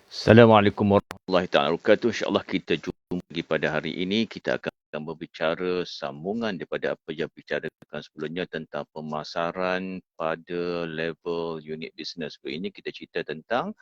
Assalamualaikum warahmatullahi taala wabarakatuh. InsyaAllah kita jumpa lagi pada hari ini. Kita akan berbicara sambungan daripada apa yang bicarakan sebelumnya tentang pemasaran pada level unit business. Ini kita cerita tentang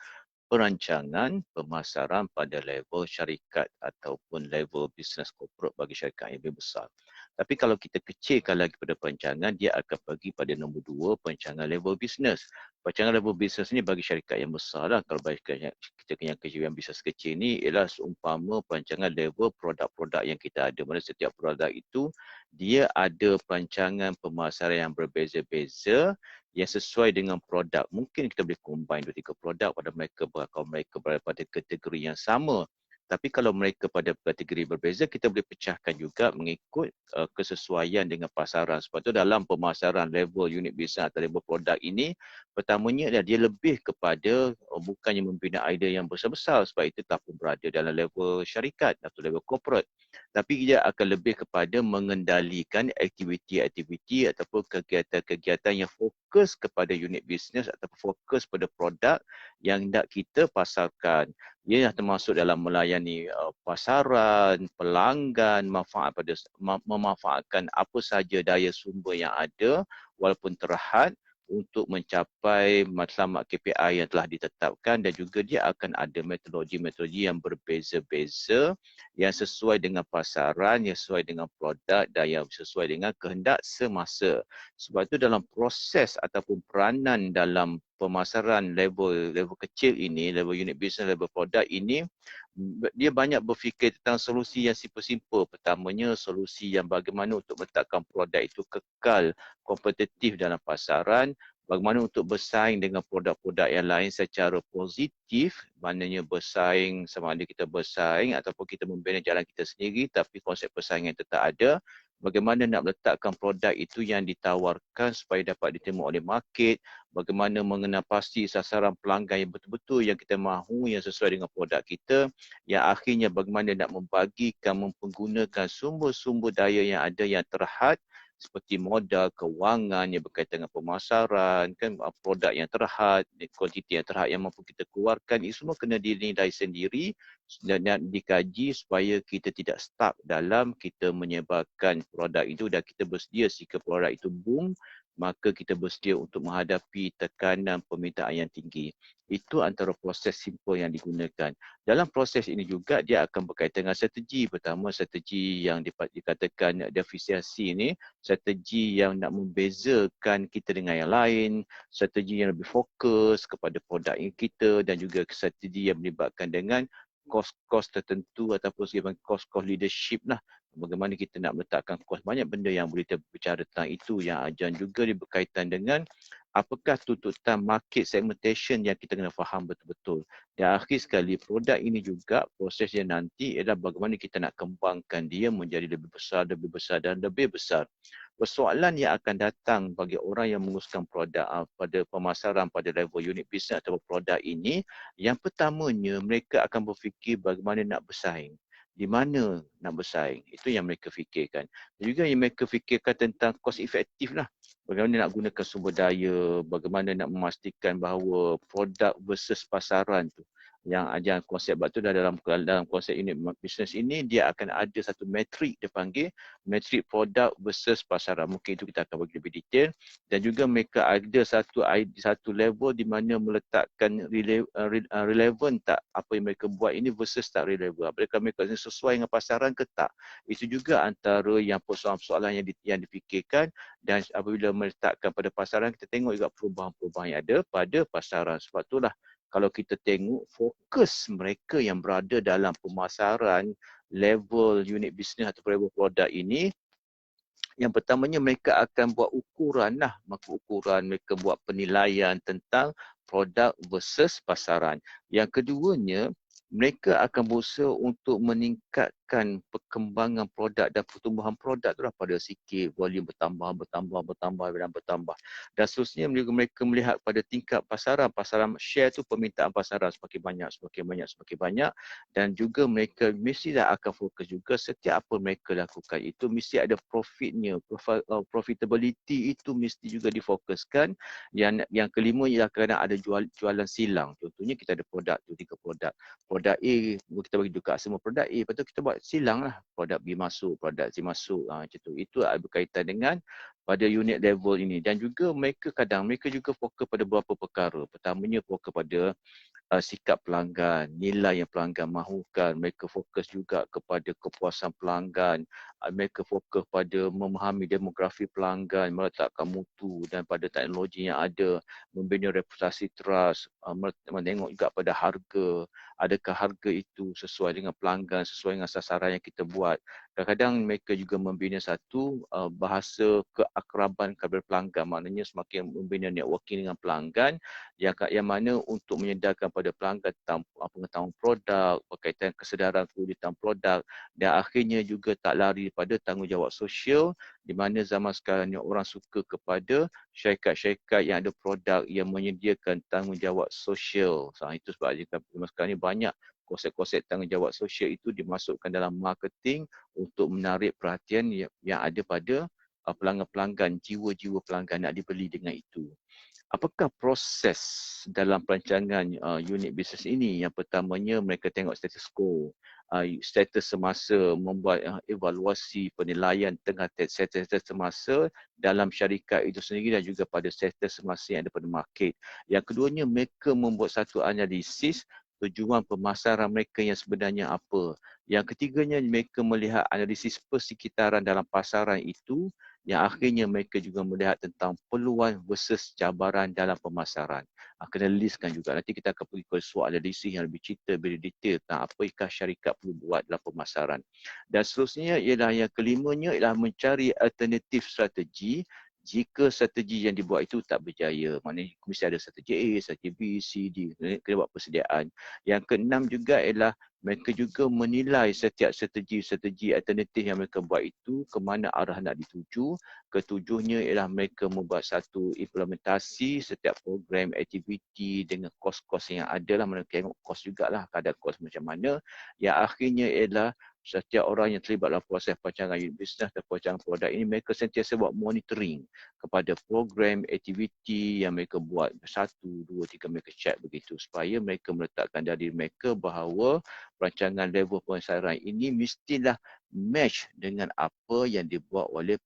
perancangan pemasaran pada level syarikat ataupun level business corporate bagi syarikat yang lebih besar. Tapi kalau kita kecilkan lagi pada perancangan, dia akan pergi pada nombor 2, perancangan level business. Perancangan level business ni bagi syarikat yang besar lah. Kalau bagi kita yang kecil, yang bisnes kecil ni ialah seumpama perancangan level produk-produk yang kita ada. Mana setiap produk itu, dia ada perancangan pemasaran yang berbeza-beza yang sesuai dengan produk. Mungkin kita boleh combine 2-3 produk pada mereka kalau mereka berada pada kategori yang sama. Tapi kalau mereka pada kategori berbeza, kita boleh pecahkan juga mengikut kesesuaian dengan pasaran. Sebab itu dalam pemasaran level unit bisnes atau level produk ini, pertamanya adalah dia lebih kepada bukannya membina idea yang besar-besar, sebab itu tak pun berada dalam level syarikat atau level corporate. Tapi dia akan lebih kepada mengendalikan aktiviti-aktiviti ataupun kegiatan-kegiatan yang fokus kepada unit bisnes atau fokus pada produk yang hendak kita pasarkan. Ia termasuk dalam melayani pasaran, pelanggan, memanfaatkan apa saja daya sumber yang ada walaupun terhad untuk mencapai matlamat KPI yang telah ditetapkan, dan juga dia akan ada metodologi-metodologi yang berbeza-beza yang sesuai dengan pasaran, yang sesuai dengan produk dan yang sesuai dengan kehendak semasa. Sebab itu dalam proses ataupun peranan dalam pemasaran level kecil ini, level unit business, level produk ini, dia banyak berfikir tentang solusi yang simple-simple. Pertamanya, solusi yang bagaimana untuk meletakkan produk itu kekal kompetitif dalam pasaran, bagaimana untuk bersaing dengan produk-produk yang lain secara positif, maknanya bersaing sama ada kita bersaing ataupun kita membina jalan kita sendiri, tapi konsep persaingan tetap ada. Bagaimana nak meletakkan produk itu yang ditawarkan supaya dapat diterima oleh market, bagaimana mengenal pasti sasaran pelanggan yang betul-betul yang kita mahu, yang sesuai dengan produk kita, yang akhirnya bagaimana nak membagikan, mempergunakan sumber-sumber daya yang ada yang terhad seperti modal, kewangan yang berkaitan dengan pemasaran, kan, produk yang terhad, kuantiti yang terhad yang mampu kita keluarkan, ini semua kena dinilai sendiri dan dikaji supaya kita tidak stuck dalam kita menyebarkan produk itu dan kita bersedia jika produk itu boom, maka kita bersedia untuk menghadapi tekanan permintaan yang tinggi. Itu antara proses simple yang digunakan. Dalam proses ini juga dia akan berkaitan dengan strategi. Pertama, strategi yang dikatakan defisiasi ini, strategi yang nak membezakan kita dengan yang lain, strategi yang lebih fokus kepada produk yang kita, dan juga strategi yang melibatkan dengan kos-kos tertentu ataupun sebagai kos-kos leadership lah. Bagaimana kita nak meletakkan kos, banyak benda yang boleh kita bicara tentang itu, yang ajan juga dia berkaitan dengan apakah tuntutan market segmentation yang kita kena faham betul-betul. Dan akhir sekali, produk ini juga prosesnya nanti adalah bagaimana kita nak kembangkan dia menjadi lebih besar dan lebih besar. Persoalan yang akan datang bagi orang yang menguruskan produk pada pemasaran pada level unit bisnes atau produk ini, yang pertamanya mereka akan berfikir bagaimana nak bersaing. Di mana nak bersaing, itu yang mereka fikirkan. Juga yang mereka fikirkan tentang cost efektif lah. Bagaimana nak gunakan sumber daya, bagaimana nak memastikan bahawa produk versus pasaran tu, yang ajar konsep batu dalam konsep unit bisnes ini, dia akan ada satu metrik, dia panggil metrik produk versus pasaran. Mungkin itu kita akan bagi lebih detail. Dan juga mereka ada satu level di mana meletakkan relevan tak apa yang mereka buat ini versus tak relevan. Apakah mereka sesuai dengan pasaran ke tak? Itu juga antara yang persoalan-persoalan yang dipikirkan. Dan apabila meletakkan pada pasaran, kita tengok juga perubahan-perubahan yang ada pada pasaran. Sebab itulah kalau kita tengok fokus mereka yang berada dalam pemasaran level unit bisnes atau level produk ini, yang pertamanya mereka akan buat ukuran lah, maka ukuran mereka buat penilaian tentang produk versus pasaran. Yang keduanya, mereka akan berusaha untuk meningkat menekan perkembangan produk dan pertumbuhan produk tu pada sikit, volume bertambah. Dan seterusnya mereka melihat pada tingkat pasaran share tu, permintaan pasaran semakin banyak, dan juga mereka mesti dah akan fokus juga setiap apa mereka lakukan itu mesti ada profitnya, profitability itu mesti juga difokuskan. Yang kelima ialah kadang ada jualan silang. Contohnya kita ada produk tu, 3 produk A, kita bagi juga semua produk A, lepas tu kita buat silang lah, produk B masuk, produk C masuk, macam tu. Itu berkaitan dengan pada unit level ini. Dan juga mereka juga fokus pada beberapa perkara. Pertamanya fokus pada sikap pelanggan, nilai yang pelanggan mahukan. Mereka fokus juga kepada kepuasan pelanggan. Mereka fokus pada memahami demografi pelanggan, meletakkan mutu dan pada teknologi yang ada, membina reputasi trust, menengok juga pada harga. Adakah harga itu sesuai dengan pelanggan, sesuai dengan sasaran yang kita buat. Kadang-kadang mereka juga membina satu bahasa keakraban kepada pelanggan. Maknanya semakin membina networking dengan pelanggan yang mana untuk menyedarkan pada pelanggan tentang pengetahuan produk, berkaitan kesedaran kewujudan produk, dan akhirnya juga tak lari pada tanggungjawab sosial, di mana zaman sekarang ni orang suka kepada syarikat-syarikat yang ada produk yang menyediakan tanggungjawab sosial. Itu sebab zaman sekarang ni banyak konsep-konsep tanggungjawab sosial itu dimasukkan dalam marketing untuk menarik perhatian yang ada pada pelanggan-pelanggan, jiwa-jiwa pelanggan nak dibeli dengan itu. Apakah proses dalam perancangan unit bisnes ini? Yang pertamanya mereka tengok status quo, status semasa, membuat evaluasi penilaian tengah status semasa dalam syarikat itu sendiri dan juga pada status semasa yang ada pada market. Yang keduanya mereka membuat satu analisis tujuan pemasaran mereka yang sebenarnya apa. Yang ketiganya mereka melihat analisis persekitaran dalam pasaran itu, yang akhirnya mereka juga melihat tentang peluang versus cabaran dalam pemasaran. Kena listkan juga. Nanti kita akan pergi ke SWOT analisis yang lebih cerita, lebih detail tentang apakah syarikat perlu buat dalam pemasaran. Dan seterusnya ialah yang kelimanya ialah mencari alternatif strategi jika strategi yang dibuat itu tak berjaya. Maknanya mesti ada strategi A, strategi B, C, D. Kena buat persediaan. Yang keenam juga ialah mereka juga menilai setiap strategi alternatif yang mereka buat itu ke mana arah nak dituju. Ketujuhnya ialah mereka membuat satu implementasi setiap program aktiviti dengan kos-kos yang ada lah. Mereka tengok kos jugalah, kadar kos macam mana. Yang akhirnya ialah setiap orang yang terlibat dalam proses perancangan unit bisnes dan perancangan produk ini, mereka sentiasa buat monitoring kepada program aktiviti yang mereka buat. 1, 2, 3 mereka check begitu supaya mereka meletakkan dari mereka bahawa perancangan level pemasaran ini mestilah match dengan apa yang dibuat oleh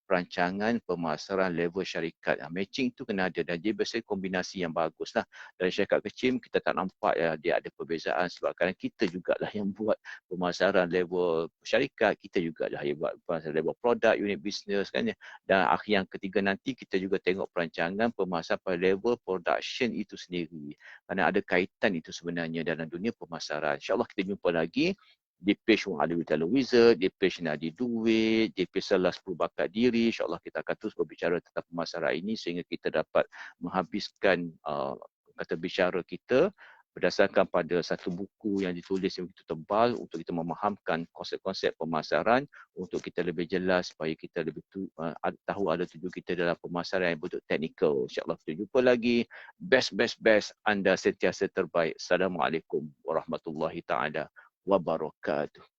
perancangan pemasaran level syarikat. Matching tu kena ada dan dia biasanya kombinasi yang bagus lah. Dari syarikat kecil kita tak nampak dia ada perbezaan sebab kadang kita jugalah yang buat pemasaran level syarikat, kita jugalah yang buat pemasaran level produk, unit business kan ya. Dan yang ketiga nanti kita juga tengok perancangan pemasaran pada level production itu sendiri. Kerana ada kaitan itu sebenarnya dalam dunia pemasaran. InsyaAllah kita jumpa lagi di page Wong Ali Retail Wizard, di page Nadi Duit, di page Salah 10 Bakat Diri. InsyaAllah kita akan terus berbicara tentang pemasaran ini sehingga kita dapat menghabiskan kata bicara kita berdasarkan pada satu buku yang ditulis yang begitu tebal untuk kita memahamkan konsep-konsep pemasaran untuk kita lebih jelas supaya kita lebih tahu ada tujuan kita dalam pemasaran yang betul teknikal. InsyaAllah kita jumpa lagi. Best. Anda sentiasa terbaik. Assalamualaikum warahmatullahi taala wabarakatuh.